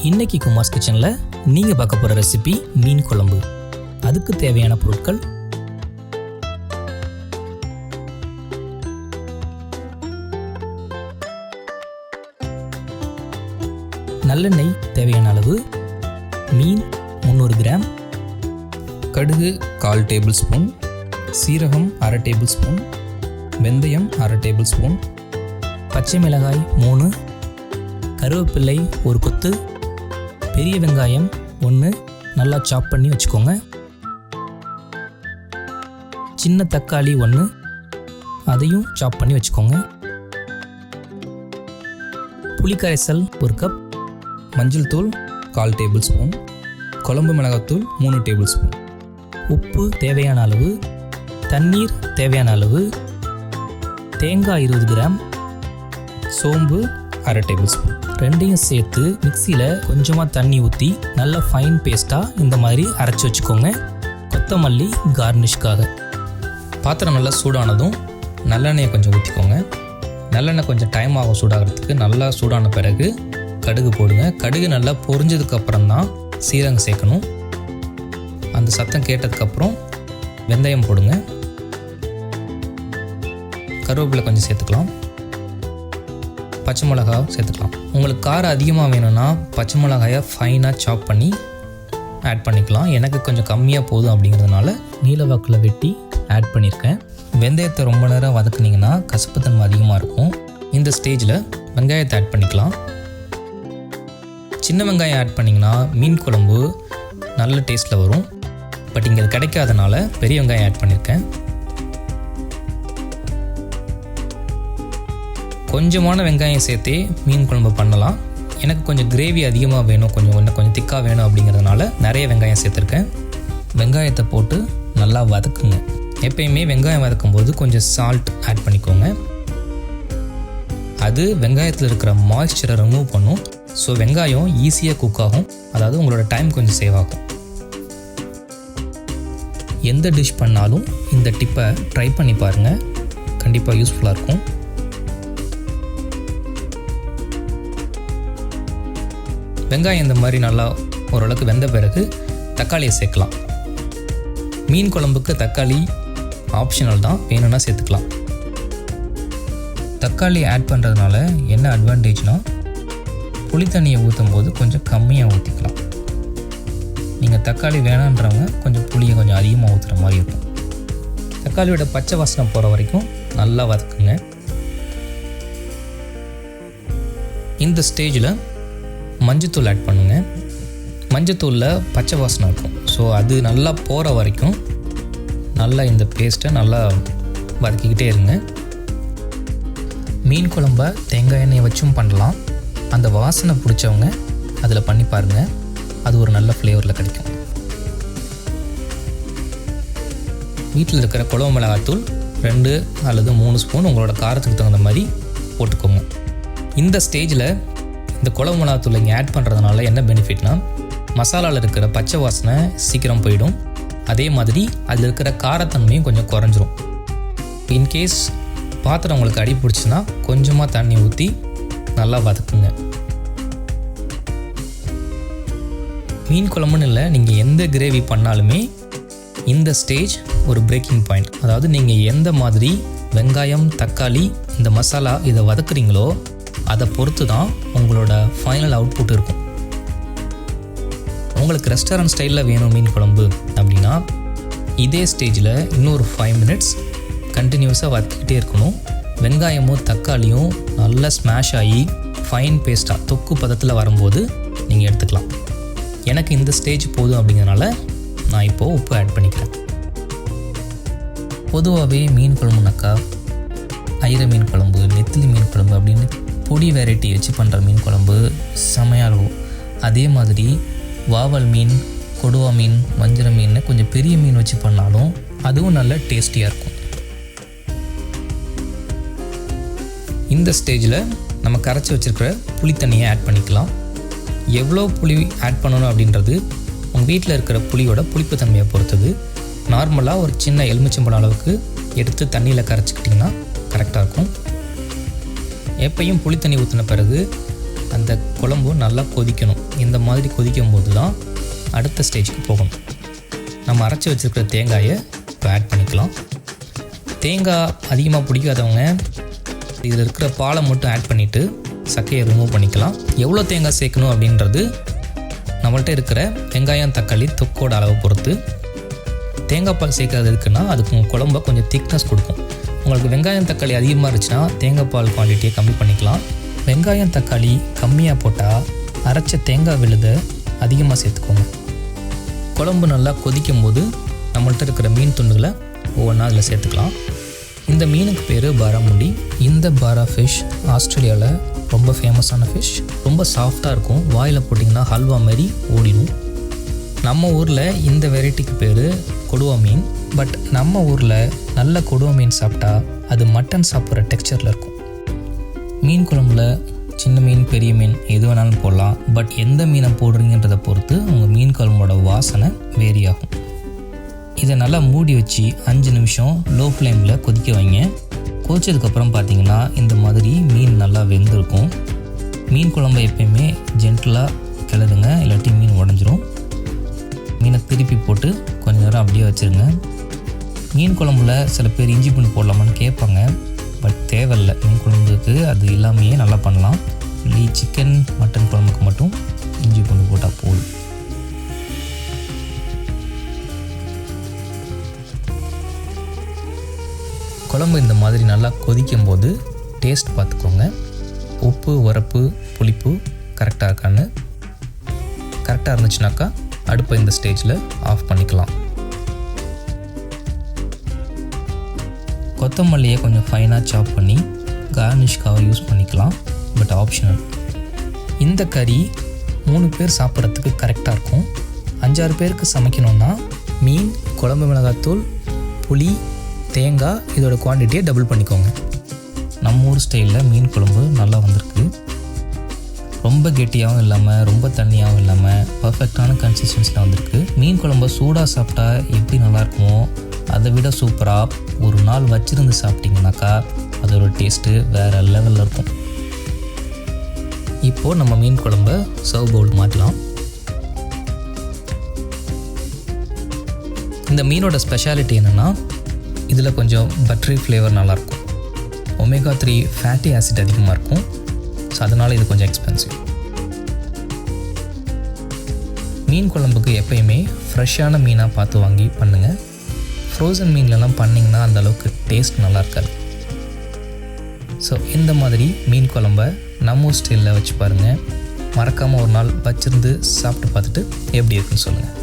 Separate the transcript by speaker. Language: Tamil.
Speaker 1: இன்னைக்கு குமார்ஸ் கிச்சனில் நீங்கள் பார்க்க போகிற ரெசிபி மீன் குழம்பு. அதுக்கு தேவையான பொருட்கள்: நல்லெண்ணெய் தேவையான அளவு, மீன் 300 கிராம்,
Speaker 2: கடுகு 1/4 டேபிள் ஸ்பூன், சீரகம் 1/2 டேபிள் ஸ்பூன், வெந்தயம் 1/2 டேபிள் ஸ்பூன்,
Speaker 1: பச்சை மிளகாய் 3, கருவேப்பிள்ளை 1 கொத்து, பெரிய வெங்காயம் 1 நல்லா சாப் பண்ணி வச்சுக்கோங்க, சின்ன தக்காளி 1 அதையும் சாப் பண்ணி வச்சுக்கோங்க, புளிக்கரைசல் 1 கப்,
Speaker 2: மஞ்சள் தூள் 1/4 டேபிள் ஸ்பூன், குழம்பு மிளகாத்தூள் 3 டேபிள் ஸ்பூன்,
Speaker 1: உப்பு தேவையான அளவு, தண்ணீர் தேவையான அளவு, தேங்காய் 20 கிராம்,
Speaker 2: சோம்பு 1/2 டேபிள் ஸ்பூன்.
Speaker 1: ரெண்டையும் சேர்த்து மிக்சியில் கொஞ்சமாக தண்ணி ஊற்றி நல்லா ஃபைன் பேஸ்ட்டாக இந்த மாதிரி அரைச்சி வச்சுக்கோங்க. கொத்தமல்லி கார்னிஷ்காக.
Speaker 2: பாத்திரம் நல்லா சூடானதும் நல்லெண்ணெயை கொஞ்சம் ஊற்றிக்கோங்க. நல்லெண்ணெய் கொஞ்சம் டைம் ஆகும் சூடாகிறதுக்கு. நல்லா சூடான பிறகு கடுகு போடுங்க. கடுகு நல்லா பொரிஞ்சதுக்கப்புறம் தான் சீரகம் சேர்க்கணும். அந்த சத்தம் கேட்டதுக்கப்புறம் வெந்தயம் போடுங்க. கருவேப்பிலை கொஞ்சம் சேர்த்துக்கலாம். பச்சை மிளகா சேர்த்துக்கலாம். உங்களுக்கு காரம் அதிகமாக வேணும்னா பச்சை மிளகாயை ஃபைனாக சாப் பண்ணி ஆட் பண்ணிக்கலாம். எனக்கு கொஞ்சம் கம்மியாக போதும் அப்படிங்கிறதுனால
Speaker 1: நீலவாக்கில் வெட்டி ஆட் பண்ணியிருக்கேன்.
Speaker 2: வெந்தயத்தை ரொம்ப நேரம் வதக்குனிங்கன்னா கசப்புத்தன்மை அதிகமாக இருக்கும். இந்த ஸ்டேஜில் வெங்காயத்தை ஆட் பண்ணிக்கலாம். சின்ன வெங்காயம் ஆட் பண்ணிங்கன்னா மீன் குழம்பு நல்ல டேஸ்ட்டில் வரும். பட் இங்கே அது கிடைக்காதனால பெரிய வெங்காயம் ஆட் பண்ணியிருக்கேன். கொஞ்சமான வெங்காயம் சேர்த்தே மீன் குழம்பு பண்ணலாம். எனக்கு கொஞ்சம் கிரேவி அதிகமாக வேணும், கொஞ்சம் திக்காக வேணும் அப்படிங்கிறதுனால நிறைய வெங்காயம் சேர்த்துருக்கேன். வெங்காயத்தை போட்டு நல்லா வதக்குங்க. எப்பயுமே வெங்காயம் வதக்கும் போது கொஞ்சம் சால்ட் ஆட் பண்ணிக்கோங்க. அது வெங்காயத்தில் இருக்கிற மாய்ஸ்சரை ரிமூவ் பண்ணும். ஸோ வெங்காயம் ஈஸியாக குக் ஆகும். அதாவது உங்களோட டைம் கொஞ்சம் சேவ் ஆகும். எந்த டிஷ் பண்ணாலும் இந்த டிப்பை ட்ரை பண்ணி பாருங்கள். கண்டிப்பாக யூஸ்ஃபுல்லாக இருக்கும். வெங்காயம் இந்த மாதிரி நல்லா ஓரளவுக்கு வெந்த பிறகு தக்காளியை சேர்க்கலாம். மீன் குழம்புக்கு தக்காளி ஆப்ஷனல் தான், வேணும்னா சேர்த்துக்கலாம். தக்காளி ஆட் பண்ணுறதுனால என்ன அட்வான்டேஜ்னால் புளி தண்ணியை ஊற்றும் போது கொஞ்சம் கம்மியாக ஊற்றிக்கலாம். நீங்கள் தக்காளி வேணான்றவங்க கொஞ்சம் புளியை கொஞ்சம் அதிகமாக ஊற்றுற மாதிரி இருக்கும். தக்காளியோட பச்சை வாசனை போகிற வரைக்கும் நல்லா வதக்குங்க. இந்த ஸ்டேஜில் மஞ்சத்தூள் ஆட் பண்ணுங்கள். மஞ்சத்தூளில் பச்சை வாசனை இருக்கும். ஸோ அது நல்லா போகிற வரைக்கும் நல்லா இந்த பேஸ்ட்டை நல்லா வதக்கிக்கிட்டே இருங்க. மீன் குழம்ப தேங்காய் எண்ணெயை வச்சும் பண்ணலாம். அந்த வாசனை பிடிச்சவங்க அதில் பண்ணி பாருங்கள். அது ஒரு நல்ல ஃப்ளேவரில் கிடைக்கும். வீட்டில் இருக்கிற குழம்பு மிளகாத்தூள் 2 அல்லது 3 ஸ்பூன் உங்களோட காரத்துக்கு தகுந்த மாதிரி போட்டுக்கோங்க. இந்த ஸ்டேஜில் இந்த குழம்பு மிளகாத்தூள் இங்கே ஆட் பண்ணுறதுனால என்ன பெனிஃபிட்னா மசாலாவில் இருக்கிற பச்சை வாசனை சீக்கிரம் போயிடும். அதே மாதிரி அதில் இருக்கிற காரத்தன்மையும் கொஞ்சம் குறைஞ்சிரும். இன்கேஸ் பாத்திரம் உங்களுக்கு அடி பிடிச்சுன்னா கொஞ்சமாக தண்ணி ஊற்றி நல்லா வதக்குங்க. மீன் குழம்புன்னு இல்லை, நீங்கள் எந்த கிரேவி பண்ணாலுமே இந்த ஸ்டேஜ் ஒரு பிரேக்கிங் பாயிண்ட். அதாவது நீங்கள் எந்த மாதிரி வெங்காயம், தக்காளி, இந்த மசாலா இதை வதக்குறீங்களோ அதை பொறுத்து தான் உங்களோட ஃபைனல் அவுட்புட் இருக்கும். உங்களுக்கு ரெஸ்டாரண்ட் ஸ்டைலில் வேணும் மீன் குழம்பு அப்படின்னா இதே ஸ்டேஜில் இன்னொரு 5 மினிட்ஸ் கண்டினியூஸாக வதக்கிட்டே இருக்கணும். வெங்காயமும் தக்காளியும் நல்லா ஸ்மாஷ் ஆகி ஃபைன் பேஸ்ட்டாக தொக்கு பதத்தில் வரும்போது நீங்கள் எடுத்துக்கலாம். எனக்கு இந்த ஸ்டேஜ் போதும் அப்படிங்கிறதுனால நான் இப்போது உப்பு ஆட் பண்ணிக்கிறேன். பொதுவாகவே மீன் குழம்புனாக்கா ஐர மீன் குழம்பு, நெத்திலி மீன் குழம்பு அப்படின்னு பொடி வெரைட்டி வச்சு பண்ணுற மீன் குழம்பு செமையாக இருக்கும். அதே மாதிரி வாவல் மீன், கொடுவா மீன், வஞ்சர மீன் கொஞ்சம் பெரிய மீன் வச்சு பண்ணாலும் அதுவும் நல்ல டேஸ்டியாக இருக்கும். இந்த ஸ்டேஜில் நம்ம கரைச்சி வச்சுருக்கிற புளி தண்ணியை ஆட் பண்ணிக்கலாம். எவ்வளோ புளி ஆட் பண்ணணும் அப்படின்றது உங்கள் வீட்டில் இருக்கிற புளியோட புளிப்பு தன்மையை பொறுத்தது. நார்மலாக ஒரு சின்ன எலுமிச்சம்பழம் அளவுக்கு எடுத்து தண்ணியில் கரைச்சிக்கிட்டிங்கன்னா கரெக்டாக இருக்கும். எப்பையும் புளி தண்ணி ஊற்றின பிறகு அந்த குழம்பு நல்லா கொதிக்கணும். இந்த மாதிரி கொதிக்கும் போது தான் அடுத்த ஸ்டேஜுக்கு போகணும். நம்ம அரைச்சி வச்சுருக்கிற தேங்காயை இப்போ ஆட் பண்ணிக்கலாம். தேங்காய் அதிகமாக பிடிக்காதவங்க இதில் இருக்கிற பாலை மட்டும் ஆட் பண்ணிவிட்டு சக்கையை ரிமூவ் பண்ணிக்கலாம். எவ்வளோ தேங்காய் சேர்க்கணும் அப்படின்றது நம்மள்ட்ட இருக்கிற வெங்காயம் தக்காளி தொக்கோட அளவை பொறுத்து. தேங்காய் பால் சேர்க்கறது இருக்குன்னா அதுக்கு உங்கள் குழம்ப கொஞ்சம் திக்னஸ் கொடுக்கும். உங்களுக்கு வெங்காயம் தக்காளி அதிகமாக இருந்துச்சுன்னா தேங்காய் பால் குவான்டிட்டியை கம்மி பண்ணிக்கலாம். வெங்காயம் தக்காளி கம்மியாக போட்டால் அரைச்ச தேங்காய் விழுதை அதிகமாக சேர்த்துக்கோங்க. குழம்பு நல்லா கொதிக்கும் போது நம்மள்ட்ட இருக்கிற மீன் துண்டுகளை ஒவ்வொன்றா அதில் சேர்த்துக்கலாம். இந்த மீனுக்கு பேர் பாராமுண்டி. இந்த பாரா ஃபிஷ் ஆஸ்திரேலியாவில் ரொம்ப ஃபேமஸான ஃபிஷ். ரொம்ப சாஃப்டாக இருக்கும். வாயில் போட்டிங்கன்னா ஹல்வா மாதிரி ஓடிடும். நம்ம ஊரில் இந்த வெரைட்டிக்கு பேர் கொடுவா மீன். பட் நம்ம ஊரில் நல்ல கொடுவா மீன் சாப்பிட்டா அது மட்டன் சாப்பிட்ற டெக்ஸ்சரில் இருக்கும். மீன் குழம்புல சின்ன மீன் பெரிய மீன் எது வேணாலும் போடலாம். பட் எந்த மீனை போடுறீங்கன்றதை பொறுத்து உங்கள் மீன் குழம்போட வாசனை வேரி ஆகும். இதை நல்லா மூடி வச்சு 5 நிமிஷம் லோ ஃப்ளேமில் கொதிக்க வைங்க. கொதிச்சதுக்கப்புறம் பார்த்தீங்கன்னா இந்த மாதிரி மீன் நல்லா வெந்திருக்கும். மீன் குழம்பை எப்பயுமே ஜென்டலாக கிளறுங்க, இல்லாட்டி மீன் உடஞ்சிரும். மீனை திருப்பி போட்டு கொஞ்ச நேரம் அப்படியே வச்சுருங்க. மீன் குழம்புல சில பேர் இஞ்சி பூண்டு போடலாமான்னு கேட்பாங்க. பட் தேவையில்லை. மீன் குழம்புக்கு அது இல்லாமையே நல்லா பண்ணலாம். இல்லை சிக்கன் மட்டன் குழம்புக்கு மட்டும் இஞ்சி பூண்டு போட்டால் போதும். குழம்பு இந்த மாதிரி நல்லா கொதிக்கும் போது டேஸ்ட் பார்த்துக்கோங்க. உப்பு, உரப்பு, புளிப்பு கரெக்டாக இருக்கான்னு. கரெக்டாக இருந்துச்சுனாக்கா அடுப்பை இந்த ஸ்டேஜில் ஆஃப் பண்ணிக்கலாம். கொத்தமல்லியை கொஞ்சம் ஃபைனாக சாப் பண்ணி கார்னிஷ்காக யூஸ் பண்ணிக்கலாம். But optional. இந்த கறி 3 பேர் சாப்பிட்றதுக்கு கரெக்டாக இருக்கும். 5-6 பேருக்கு சமைக்கணுன்னா மீன், குழம்பு மிளகாத்தூள், புளி, தேங்காய் இதோட குவான்டிட்டியை டபுள் பண்ணிக்கோங்க. நம்ம ஊர் ஸ்டைலில் மீன் குழம்பு நல்லா வந்திருக்கு. ரொம்ப கெட்டியாகவும் இல்லாமல் ரொம்ப தண்ணியாகவும் இல்லாமல் பர்ஃபெக்டான கன்சிஸ்டன்சியில் வந்திருக்கு. மீன் குழம்பு சூடாக சாப்பிட்டா எப்படி நல்லாயிருக்குமோ அதை விட சூப்பராக ஒரு நாள் வச்சுருந்து சாப்பிட்டிங்கனாக்கா அதோட டேஸ்ட்டு வேறு லெவலில் இருக்கும். இப்போது நம்ம மீன் குழம்பை சர்வ் பவுல் மாற்றலாம். இந்த மீனோட ஸ்பெஷாலிட்டி என்னென்னா இதில் கொஞ்சம் பட்டரி ஃப்ளேவர் நல்லாயிருக்கும். ஒமேகா 3 ஃபேட்டி ஆசிட் அதிகமாக இருக்கும். ஸோ அதனால் இது கொஞ்சம் எக்ஸ்பென்சிவ். மீன் குழம்புக்கு எப்பயுமே ஃப்ரெஷ்ஷான மீனாக பார்த்து வாங்கி பண்ணுங்கள். ஃப்ரோசன் மீன்லலாம் பண்ணிங்கன்னா அந்தளவுக்கு டேஸ்ட் நல்லா இருக்காது. ஸோ இந்த மாதிரி மீன் குழம்ப நம்ம ஸ்டைலில் வச்சு பாருங்கள். மறக்காமல் ஒரு நாள் வச்சுருந்து சாப்பிட்டு பார்த்துட்டு எப்படி இருக்குன்னு சொல்லுங்கள்.